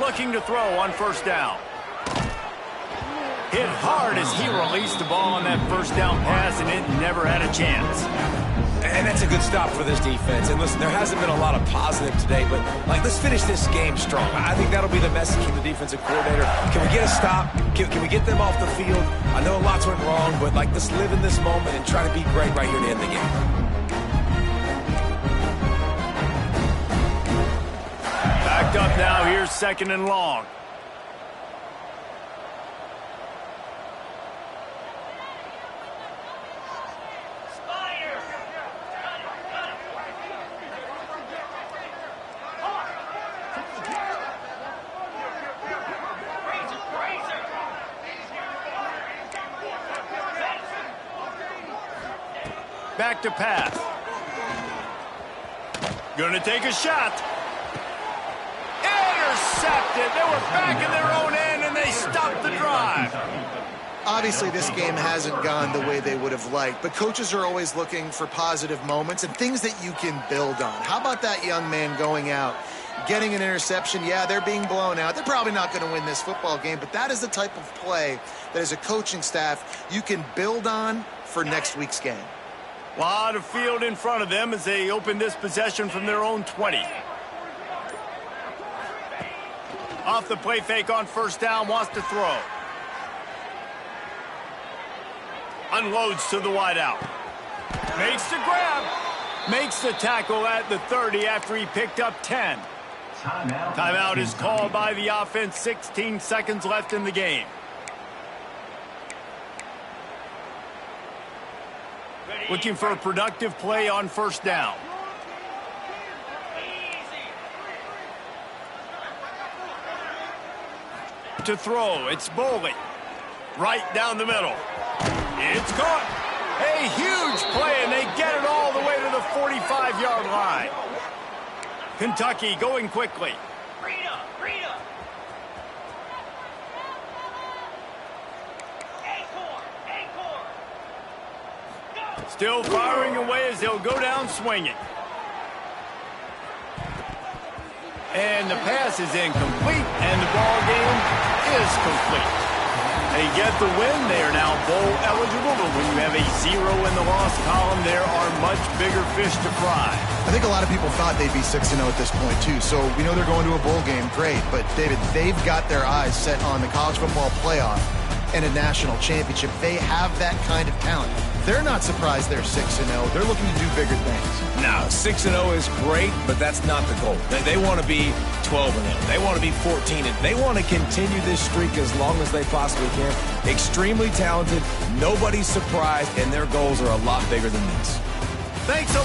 Looking to throw on 1st down. Hit hard as he released the ball on that 1st down pass, and it never had a chance. And that's a good stop for this defense. And listen, there hasn't been a lot of positive today, but let's finish this game strong. I think that'll be the message from the defensive coordinator. Can we get a stop? Can we get them off the field? I know lots went wrong, but let's live in this moment and try to be great right here to end the game. Backed up now. Here's 2nd and long. back to pass. Gonna take a shot. Intercepted. They were back in their own end, and they stopped the drive. Obviously, this game hasn't gone the way they would have liked, but coaches are always looking for positive moments and things that you can build on. How about that young man going out, getting an interception? Yeah, they're being blown out. They're probably not going to win this football game, but that is the type of play that as a coaching staff you can build on for next week's game. A lot of field in front of them as they open this possession from their own 20. Off the play fake on first down, wants to throw. Unloads to the wideout. Makes the grab. Makes the tackle at the 30 after he picked up 10. Timeout is called by the offense. 16 seconds left in the game. Looking for a productive play on first down. To throw, it's Boley. Right down the middle. It's caught. A huge play, and they get it all the way to the 45-yard line. Kentucky going quickly. Still firing away as they'll go down swinging. And the pass is incomplete, and the ball game is complete. They get the win. They are now bowl eligible, but when you have a 0 in the loss column, there are much bigger fish to fry. I think a lot of people thought they'd be 6-0 at this point, too. So we know they're going to a bowl game. Great. But, David, they've got their eyes set on the college football playoff and a national championship. They have that kind of talent. They're not surprised they're 6-0. They're looking to do bigger things. No, 6-0 is great, but that's not the goal. They want to be 12-0. They want to be 14-0. They want to continue this streak as long as they possibly can. Extremely talented. Nobody's surprised, and their goals are a lot bigger than this. Thanks so much.